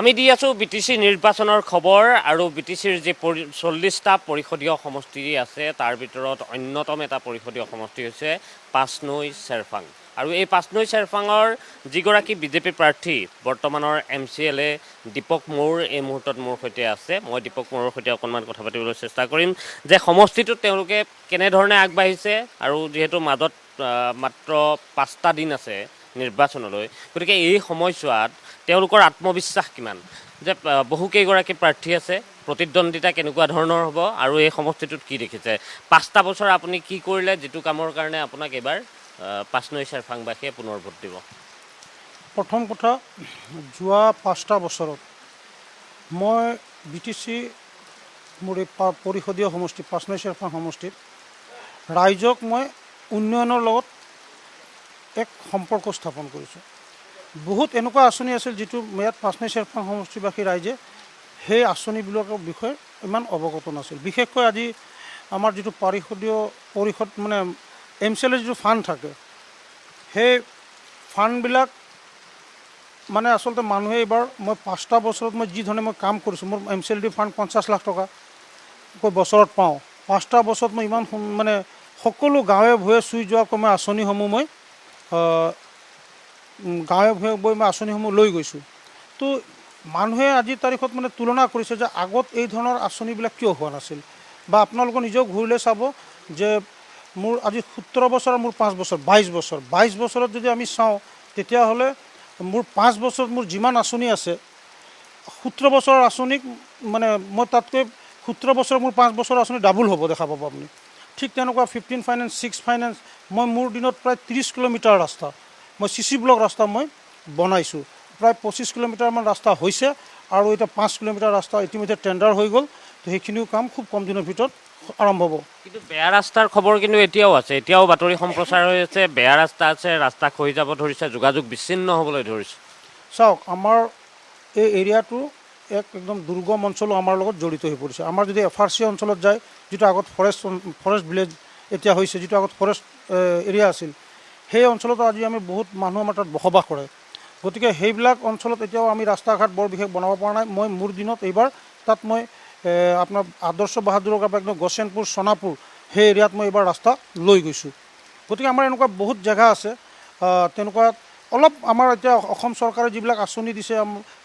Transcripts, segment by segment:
আমি দি আছোঁ BTC নিৰ্বাচনৰ খবৰ আৰু BTCৰ যে 40টা পৰিষদীয় সমষ্টি আছে তাৰ ভিতৰত অন্যতম এটা পৰিষদীয় সমষ্টি হৈছে পাঁচনৈ চেৰফাং আৰু এই পাঁচনৈ চেৰফাঙৰ যিগৰাকী বিজেপি প্ৰাৰ্থী বৰ্তমানৰ MCLA দীপক মৌৰ এই মুহূৰ্তত মোৰ সৈতে আছে। মই দীপক মৌৰ সৈতে অকণমান কথা পাতিবলৈ চেষ্টা কৰিম যে সমষ্টিটোত তেওঁলোকে কেনেধৰণে আগবাঢ়িছে আৰু যিহেতু মাজত মাত্ৰ 5টা দিন আছে নিৰ্বাচনলৈ, গতিকে এই সময়ছোৱাত তেওঁলোকৰ আত্মবিশ্বাস কিমান যে বহুকেইগৰাকী প্ৰাৰ্থী আছে, প্ৰতিদ্বন্দ্বিতা কেনেকুৱা ধৰণৰ হ'ব আৰু এই সমষ্টিটোত কি দেখিছে? 5টা বছৰ আপুনি কি কৰিলে যিটো কামৰ কাৰণে আপোনাক এবাৰ পাঁচনৈ চেৰফাংবাসীয়ে পুনৰ ভোট দিব? প্ৰথম কথা, যোৱা 5টা বছৰত মই BTC মোৰ এই পৰিষদীয় সমষ্টি পাঁচনৈ চেৰফাং সমষ্টিত ৰাইজক মই উন্নয়নৰ লগত এক সম্পৰ্ক স্থাপন কৰিছোঁ। বহুত এনেকুৱা আঁচনি আছিল যিটো ইয়াত পাঁচনৈ চেৰফাং সমষ্টিবাসী ৰাইজে সেই আঁচনিবিলাকৰ বিষয়ে ইমান অৱগত নাছিল। বিশেষকৈ আজি আমাৰ যিটো পৰিষদ মানে MCLA যিটো ফাণ্ড থাকে, সেই ফাণ্ডবিলাক মানে আচলতে মানুহে এইবাৰ মই 5টা বছৰত মই যি ধৰণে মই কাম কৰিছোঁ, মোৰ MCLA ফাণ্ড 50 লাখ টকা বছৰত পাওঁ। 5টা বছৰত মই ইমান মানে সকলো গাঁৱে ভূঞে চুই যোৱাকৈ মই আঁচনিসমূহ মই গাঁৱে ভূঞে গৈ মই আঁচনিসমূহ লৈ গৈছোঁ। তো মানুহে আজিৰ তাৰিখত মানে তুলনা কৰিছে যে আগত এই ধৰণৰ আঁচনিবিলাক কিয় হোৱা নাছিল, বা আপোনালোকে নিজেও ঘূৰিলে চাব যে মোৰ আজি 17 বছৰ আৰু মোৰ 5 বছৰ 22 বছৰত যদি আমি চাওঁ, তেতিয়াহ'লে মোৰ 5 বছৰত মোৰ যিমান আঁচনি আছে 17 বছৰৰ আঁচনিক মানে মই তাতকৈ 17 বছৰ মোৰ 5 বছৰৰ আঁচনি ডাবুল হ'ব দেখা পাব আপুনি। ঠিক তেনেকুৱা 15 ফাইনেন্স 6 ফাইনেন্স মই মোৰ দিনত প্ৰায় 30 কিলোমিটাৰ ৰাস্তা মই CC ব্লক ৰাস্তা মই বনাইছোঁ। প্ৰায় 25 কিলোমিটাৰমান ৰাস্তা হৈছে আৰু এতিয়া 5 কিলোমিটাৰ ৰাস্তা ইতিমধ্যে টেণ্ডাৰ হৈ গ'ল। তো সেইখিনিও কাম খুব কম দিনৰ ভিতৰত আৰম্ভ হ'ব। কিন্তু বেয়া ৰাস্তাৰ খবৰ কিন্তু এতিয়াও আছে, এতিয়াও বাতৰি সম্প্ৰচাৰ হৈ আছে, বেয়া ৰাস্তা আছে, ৰাস্তা খহি যাব ধৰিছে, যোগাযোগ বিচ্ছিন্ন হ'বলৈ ধৰিছে। চাওক, আমাৰ এই এৰিয়াটো একদম দুৰ্গম অঞ্চলো আমাৰ লগত জড়িত হৈ পৰিছে। আমাৰ যদি FRC অঞ্চলত যায়, যিটো আগত ফৰেষ্ট ভিলেজ এতিয়া হৈছে, যিটো আগত ফৰেষ্ট এৰিয়া আছিল, সেই অঞ্চলত আজি আমি বহুত মানুহ আমাৰ তাত বসবাস কৰে। গতিকে সেইবিলাক অঞ্চলত এতিয়াও আমি ৰাস্তা ঘাট বৰ বিশেষ বনাব পৰা নাই। মই মোৰ দিনত এইবাৰ তাত মই আপোনাৰ আদৰ্শ বাহাদুৰৰ পৰা একদম গছেনপুৰ সোণাপুৰ সেই এৰিয়াত মই এইবাৰ ৰাস্তা লৈ গৈছোঁ। গতিকে আমাৰ এনেকুৱা বহুত জেগা আছে তেনেকুৱা অলপ আমাৰ এতিয়া অসম চৰকাৰে যিবিলাক আঁচনি দিছে,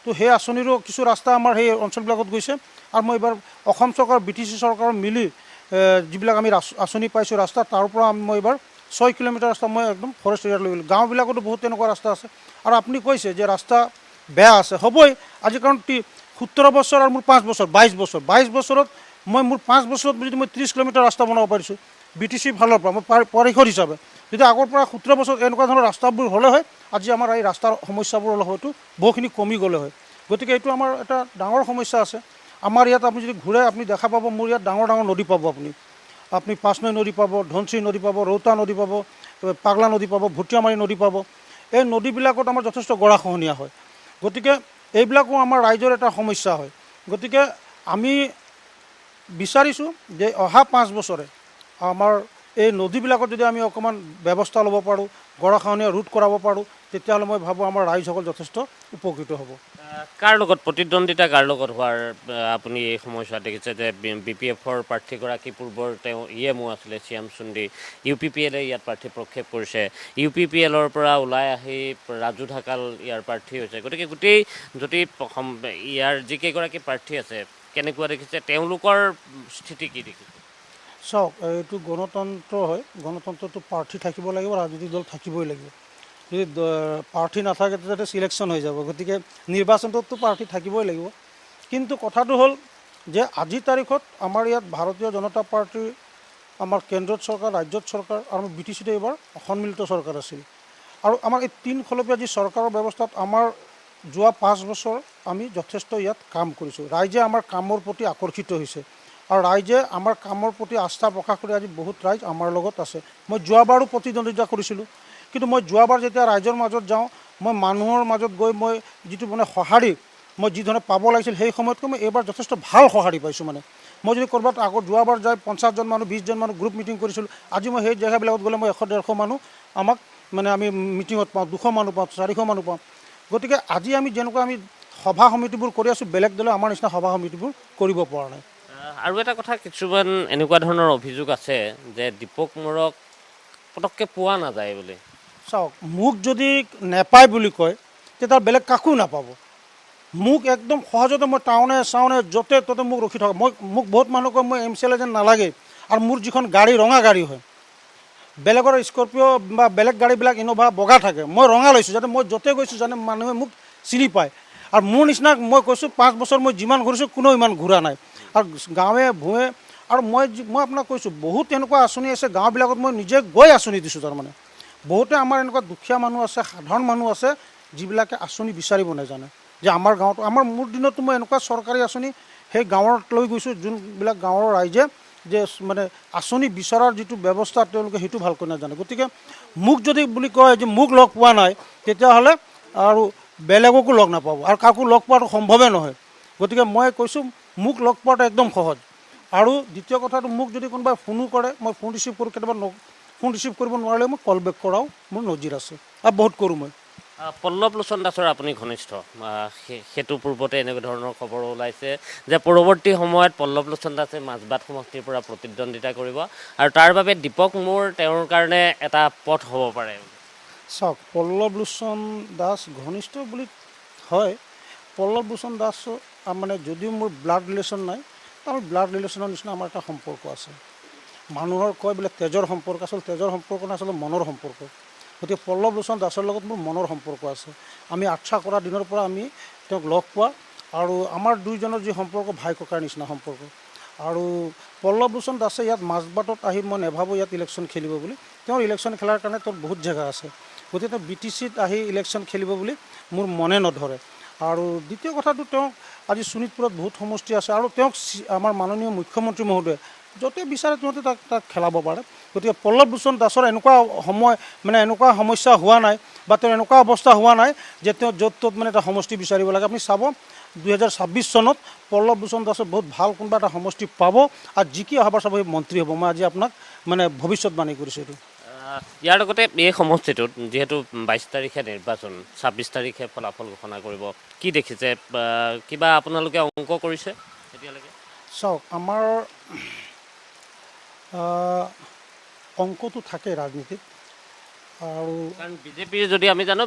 তো সেই আঁচনিৰো কিছু ৰাস্তা আমাৰ সেই অঞ্চলবিলাকত গৈছে। আৰু মই এইবাৰ অসম চৰকাৰ BTC চৰকাৰৰ মিলি যিবিলাক আমি আঁচনি পাইছোঁ ৰাস্তা, তাৰ পৰা মই এইবাৰ 6 কিলোমিটাৰ ৰাস্তা মই একদম ফৰেষ্ট এৰিয়াত লৈ গ'লোঁ। গাঁওবিলাকতো বহুত তেনেকুৱা ৰাস্তা আছে। আৰু আপুনি কৈছে যে ৰাস্তা বেয়া আছে, হ'বই। আজি কাৰণ 17 বছৰ আৰু মোৰ 5 বছৰ 22 বছৰত মই মোৰ 5 বছৰত যদি মই 30 কিলোমিটাৰ ৰাস্তা বনাব পাৰিছোঁ BTC ফালৰ পৰা, মই পৰিষদ হিচাপে যদি আগৰ পৰা 17 বছৰ এনেকুৱা ধৰণৰ ৰাস্তাবোৰ হ'লে হয়, আজি আমাৰ এই ৰাস্তাৰ সমস্যাবোৰ অলপ হয়তো বহুখিনি কমি গ'লে হয়। গতিকে এইটো আমাৰ এটা ডাঙৰ সমস্যা আছে। আমাৰ ইয়াত আপুনি যদি ঘূৰে আপুনি দেখা পাব, মোৰ ইয়াত ডাঙৰ ডাঙৰ নদী পাব। আপুনি পাঁচনৈ নদী পাব, ধনশিৰি নদী পাব, ৰৌতা নদী পাব, পাগলা নদী পাব, ভুটীয়ামাৰী নদী পাব। এই নদীবিলাকত আমাৰ যথেষ্ট গৰাখহনীয়া হয়। গতিকে এইবিলাকো আমাৰ ৰাইজৰ এটা সমস্যা হয়। গতিকে আমি বিচাৰিছোঁ যে অহা 5 বছৰে আমাৰ এই নদীবিলাকত যদি আমি অকণমান ব্যৱস্থা ল'ব পাৰোঁ, গৰাখহনীয়া ৰোধ কৰাব পাৰোঁ, তেতিয়াহ'লে মই ভাবোঁ আমাৰ ৰাইজসকল যথেষ্ট উপকৃত হ'ব। কাৰ লগত প্ৰতিদ্বন্দ্বিতা কাৰ লগত হোৱাৰ আপুনি এই সময়ছোৱাত দেখিছে যে BPFৰ প্ৰাৰ্থীগৰাকী পূৰ্বৰ তেওঁ EMO আছিলে শ্যাম সুন্দী, UPPLে ইয়াত প্ৰাৰ্থী প্ৰক্ষেপ কৰিছে, UPPLৰ পৰা ওলাই আহি ৰাজু ঢাকাল ইয়াৰ প্ৰাৰ্থী হৈছে। গতিকে গোটেই যদি ইয়াৰ যিকেইগৰাকী প্ৰাৰ্থী আছে কেনেকুৱা দেখিছে, তেওঁলোকৰ স্থিতি কি দেখিছে? চাওক, এইটো গণতন্ত্ৰ হয়। গণতন্ত্ৰটো প্ৰাৰ্থী থাকিব লাগিব, ৰাজনৈতিক দল থাকিবই লাগিব। যদি প্ৰাৰ্থী নাথাকে তেতিয়া চিলেকশ্যন হৈ যাব। গতিকে নিৰ্বাচনটোততো প্ৰাৰ্থী থাকিবই লাগিব। কিন্তু কথাটো হ'ল যে আজিৰ তাৰিখত আমাৰ ইয়াত ভাৰতীয় জনতা পাৰ্টীৰ আমাৰ কেন্দ্ৰত চৰকাৰ, ৰাজ্যত চৰকাৰ আৰু BTCত এইবাৰ সন্মিলিত চৰকাৰ আছিল। আৰু আমাৰ এই 3 খলপীয়া যি চৰকাৰৰ ব্যৱস্থাত আমাৰ যোৱা 5 বছৰ আমি যথেষ্ট ইয়াত কাম কৰিছোঁ। ৰাইজে আমাৰ কামৰ প্ৰতি আকৰ্ষিত হৈছে আৰু ৰাইজে আমাৰ কামৰ প্ৰতি আস্থা প্ৰকাশ কৰি আজি বহুত ৰাইজ আমাৰ লগত আছে। মই যোৱাবাৰো প্ৰতিদ্বন্দ্বিতা কৰিছিলোঁ, কিন্তু মই যোৱাবাৰ যেতিয়া ৰাইজৰ মাজত যাওঁ, মই মানুহৰ মাজত গৈ মই যিটো মানে সঁহাৰি মই যি ধৰণে পাব লাগিছিল, সেই সময়তকৈ মই এইবাৰ যথেষ্ট ভাল সঁহাৰি পাইছোঁ। মানে মই যদি ক'ৰবাত আগত যোৱাবাৰ যাই 50জন মানুহ 20জন মানুহ গ্ৰুপ মিটিং কৰিছিলোঁ, আজি মই সেই জেগাবিলাকত গ'লে মই 100-150 মানুহ আমাক মানে আমি মিটিঙত পাওঁ, 200 মানুহ পাওঁ, 400 মানুহ পাওঁ। গতিকে আজি আমি যেনেকুৱা আমি সভা সমিতিবোৰ কৰি আছোঁ, বেলেগ দলে আমাৰ নিচিনা সভা সমিতিবোৰ কৰিব পৰা নাই। আৰু এটা কথা, কিছুমান এনেকুৱা ধৰণৰ অভিযোগ আছে যে দীপক মোৰক পটককৈ পোৱা নাযায় বুলি। চাওক, মোক যদি নেপায় বুলি কয় তেতিয়া বেলেগ কাকো নাপাব। মোক একদম সহজতে মই টাউনে চাউনে য'তে ত'তে মোক ৰখি থকা, মোক বহুত মানুহ কয় মই MCLA যেন নালাগে। আৰু মোৰ যিখন গাড়ী ৰঙা গাড়ী হয়, বেলেগৰ স্কৰপিঅ' বা বেলেগ গাড়ীবিলাক ইন'ভা বগা থাকে, মই ৰঙা লৈছোঁ যাতে মই য'তে গৈছোঁ যাতে মানুহে মোক চিনি পায়। আৰু মোৰ নিচিনা মই কৈছোঁ 5 বছৰ মই যিমান ঘূৰিছোঁ কোনেও ইমান ঘূৰা নাই। আৰু গাঁৱে ভূঞে, আৰু মই আপোনাক কৈছোঁ বহুত এনেকুৱা আঁচনি আছে গাঁওবিলাকত মই নিজে গৈ আঁচনি দিছোঁ। তাৰমানে বহুতে আমাৰ এনেকুৱা দুখীয়া মানুহ আছে, সাধাৰণ মানুহ আছে যিবিলাকে আঁচনি বিচাৰিব নাজানে। যে আমাৰ গাঁৱত, মোৰ দিনতো মই এনেকুৱা চৰকাৰী আঁচনি সেই গাঁৱত লৈ গৈছোঁ যোনবিলাক গাঁৱৰ ৰাইজে যে মানে আঁচনি বিচৰাৰ যিটো ব্যৱস্থা তেওঁলোকে সেইটো ভালকৈ নাজানে। গতিকে মোক যদি বুলি কয় যে মোক লগ পোৱা নাই, তেতিয়াহ'লে আৰু বেলেগকো লগ নাপাব, আৰু কাকো লগ পোৱাটো সম্ভৱে নহয়। গতিকে মই কৈছোঁ মোক লগ পোৱাটো একদম সহজ। আৰু দ্বিতীয় কথাটো, মোক যদি কোনোবাই ফোনো কৰে মই ফোন ৰিচিভ কৰোঁ, কেতিয়াবা ফোন ৰিচিভ কৰিব নোৱাৰিলে মই কল বেক কৰাও মোৰ নজিৰ আছে, আৰু বহুত কৰোঁ মই। পল্লৱ লোচন দাসৰ আপুনি ঘনিষ্ঠ, সেইটো পূৰ্বতে এনেকুৱা ধৰণৰ খবৰ ওলাইছে যে পৰৱৰ্তী সময়ত পল্লৱ লোচন দাসে মাজবাট সমষ্টিৰ পৰা প্ৰতিদ্বন্দ্বিতা কৰিব, আৰু তাৰ বাবে দীপক মোৰ তেওঁৰ কাৰণে এটা পথ হ'ব পাৰে। চাওক, পল্লৱ লোচন দাস ঘনিষ্ঠ বুলি হয়। পল্লৱ লোচন দাস মানে যদিও মোৰ ব্লাড ৰিলেশ্যন নাই, তাৰ ব্লাড ৰিলেশ্যনৰ নিচিনা আমাৰ এটা সম্পৰ্ক আছে। মানুহৰ কয় বোলে তেজৰ সম্পৰ্ক, আচলতে তেজৰ সম্পৰ্ক নাই, আচলতে মনৰ সম্পৰ্ক। গতিকে পল্লৱ লোচন দাসৰ লগত মোৰ মনৰ সম্পৰ্ক আছে। আমি আচ্ছা কৰা দিনৰ পৰা আমি তেওঁক লগ পোৱা, আৰু আমাৰ দুইজনৰ যি সম্পৰ্ক ভাই ককাৰ নিচিনা সম্পৰ্ক। আৰু পল্লৱ লোচন দাসে ইয়াত মাজবাটত আহি মই নেভাবোঁ ইয়াত ইলেকশ্যন খেলিব বুলি। তেওঁৰ ইলেকশ্যন খেলাৰ কাৰণে তেওঁৰ বহুত জেগা আছে, গতিকে তেওঁ BTCত আহি ইলেকশ্যন খেলিব বুলি মোৰ মনে নধৰে। আৰু দ্বিতীয় কথাটো, তেওঁক আজি শোণিতপুৰত বহুত সমষ্টি আছে, আৰু তেওঁক আমাৰ মাননীয় মুখ্যমন্ত্ৰী মহোদয়ে য'তে বিচাৰে তহঁতে তাক খেলাব পাৰে। গতিকে পল্লৱ লোচন দাসৰ এনেকুৱা এনেকুৱা সমস্যা হোৱা নাই, বা তেওঁৰ এনেকুৱা অৱস্থা হোৱা নাই যে তেওঁ য'ত ত'ত মানে এটা সমষ্টি বিচাৰিব লাগে। আপুনি চাব 2026 চনত পল্লৱ লোচন দাসে বহুত ভাল কোনোবা এটা সমষ্টি পাব, আৰু জিকি অহাবাৰ চাব সেই মন্ত্ৰী হ'ব। মই আজি আপোনাক ভৱিষ্যতবাণী কৰিছোঁ এইটো। ইয়াৰ লগতে এই সমষ্টিটোত যিহেতু 22 তাৰিখে নিৰ্বাচন, 26 তাৰিখে ফলাফল ঘোষণা কৰিব, কি দেখিছে? কিবা আপোনালোকে অংক কৰিছে এতিয়ালৈকে? চাওক, আমাৰ অংকটো থাকে ৰাজনীতিত, আৰু কাৰণ বিজেপিৰ যদি আমি জানো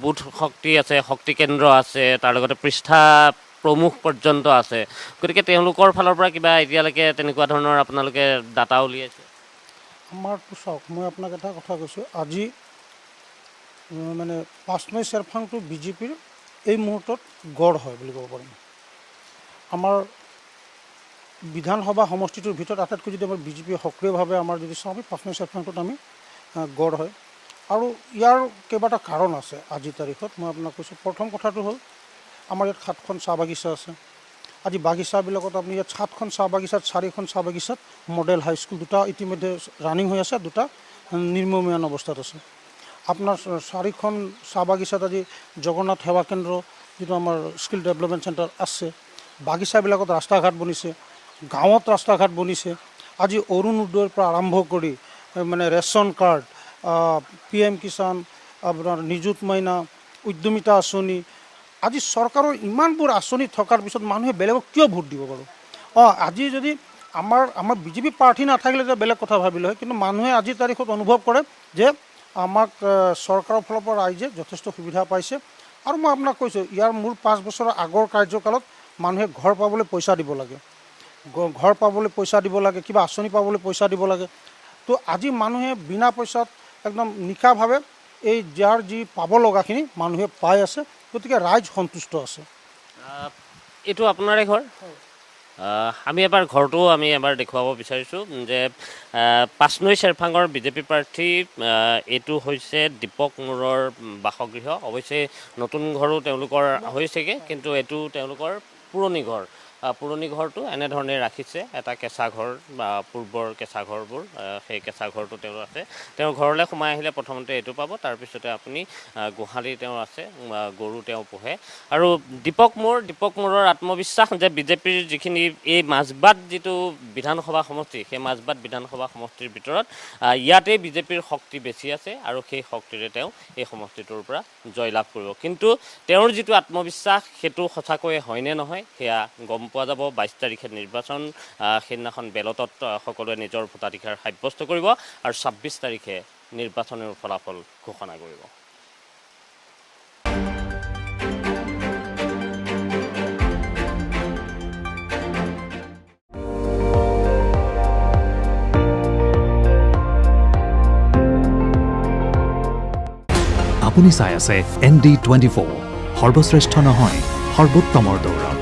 বুথ শক্তি আছে, শক্তি কেন্দ্ৰ আছে, তাৰ লগতে পৃষ্ঠা প্ৰমুখ পৰ্যন্ত আছে। গতিকে তেওঁলোকৰ ফালৰ পৰা কিবা এতিয়ালৈকে তেনেকুৱা ধৰণৰ আপোনালোকে ডাটা উলিয়াইছে? আমাৰতো চাওক, মই আপোনাক এটা কথা কৈছোঁ, আজি পাঁচনৈ চেৰফাংটো বিজেপিৰ এই মুহূৰ্তত গড় হয় বুলি ক'ব পাৰিম। আমাৰ বিধানসভা সমষ্টিটোৰ ভিতৰত আটাইতকৈ যদি আমাৰ বিজেপি সক্ৰিয়ভাৱে আমাৰ যদি চাওঁ, আমি পাঁচনৈ চেৰফাংটোত আমি গড় হয়। আৰু ইয়াৰ কেইবাটা কাৰণ আছে আজিৰ তাৰিখত। মই আপোনাক কৈছোঁ, প্ৰথম কথাটো হ'ল আমাৰ ইয়াত 7খন চাহ বাগিচা আছে। আজি বাগিচাবিলাকত আপুনি ইয়াত 7খন চাহ বাগিচাত 4খন চাহ বাগিচাত মডেল হাইস্কুল দুটা ইতিমধ্যে ৰানিং হৈ আছে, দুটা নিৰ্মমীয়ান অৱস্থাত আছে। আপোনাৰ 4খন চাহ বাগিচাত আজি জগন্নাথ সেৱা কেন্দ্ৰ, যিটো আমাৰ স্কিল ডেভেলপমেণ্ট চেণ্টাৰ আছে। বাগিচাবিলাকত ৰাস্তা ঘাট বনিছে, গাঁৱত ৰাস্তা ঘাট বনিছে। আজি অৰুণোদয়ৰ পৰা আৰম্ভ কৰি ৰেচন কাৰ্ড, PM কিষাণ, আপোনাৰ নিযুত মইনা, উদ্যমিতা আঁচনি, আজি চৰকাৰৰ ইমানবোৰ আঁচনি থকাৰ পিছত মানুহে বেলেগক কিয় ভোট দিব বাৰু? আজি যদি আমাৰ বিজেপি প্ৰাৰ্থী নাথাকিলে যে বেলেগ কথা ভাবিলে হয়, কিন্তু মানুহে আজিৰ তাৰিখত অনুভৱ কৰে যে আমাক চৰকাৰৰ ফালৰ পৰা ৰাইজে যথেষ্ট সুবিধা পাইছে। আৰু মই আপোনাক কৈছোঁ, ইয়াৰ মোৰ 5 বছৰৰ আগৰ কাৰ্যকালত মানুহে ঘৰ পাবলৈ পইচা দিব লাগে, কিবা আঁচনি পাবলৈ পইচা দিব লাগে। তো আজি মানুহে বিনা পইচাত একদম নিকাভাৱে এই যাৰ যি পাব লগাখিনি মানুহে পাই আছে। গতিকে ৰাইজ সন্তুষ্ট আছে। এইটো আপোনাৰে ঘৰ? আমি এবাৰ ঘৰটো আমি এবাৰ দেখুৱাব বিচাৰিছোঁ যে পাঁচনৈ চেৰফাঙৰ বিজেপি প্ৰাৰ্থী, এইটো হৈছে দীপক মোৰৰ বাসগৃহ। অৱশ্যে নতুন ঘৰো তেওঁলোকৰ হৈছেগৈ, কিন্তু এইটো তেওঁলোকৰ পুৰণি ঘৰ। পুৰণি ঘৰটো এনেধৰণে ৰাখিছে, এটা কেঁচা ঘৰ বা পূৰ্বৰ কেঁচা ঘৰবোৰ, সেই কেঁচা ঘৰটো তেওঁৰ আছে। তেওঁৰ ঘৰলৈ সোমাই আহিলে প্ৰথমতে এইটো পাব, তাৰপিছতে আপুনি গোহালি তেওঁৰ আছে, গৰু তেওঁ পোহে। আৰু দীপক মোৰৰ আত্মবিশ্বাস যে বিজেপিৰ যিখিনি এই মাজবাট যিটো বিধানসভা সমষ্টি, সেই মাজবাট বিধানসভা সমষ্টিৰ ভিতৰত ইয়াতেই বিজেপিৰ শক্তি বেছি আছে আৰু সেই শক্তিৰে তেওঁ এই সমষ্টিটোৰ পৰা জয়লাভ কৰিব। কিন্তু তেওঁৰ যিটো আত্মবিশ্বাস সেইটো সঁচাকৈয়ে হয়নে নহয় সেয়া গম পোৱা যাব 22 তাৰিখে নিৰ্বাচন। সেইদিনাখন বেলটত সকলোৱে নিজৰ ভোটাধিকাৰ সাব্যস্ত কৰিব আৰু 26 তাৰিখে নিৰ্বাচনৰ ফলাফল ঘোষণা কৰিব। আপুনি চাই আছে ND24, সৰ্বশ্ৰেষ্ঠ নহয় সৰ্বোত্তমৰ দৌৰত।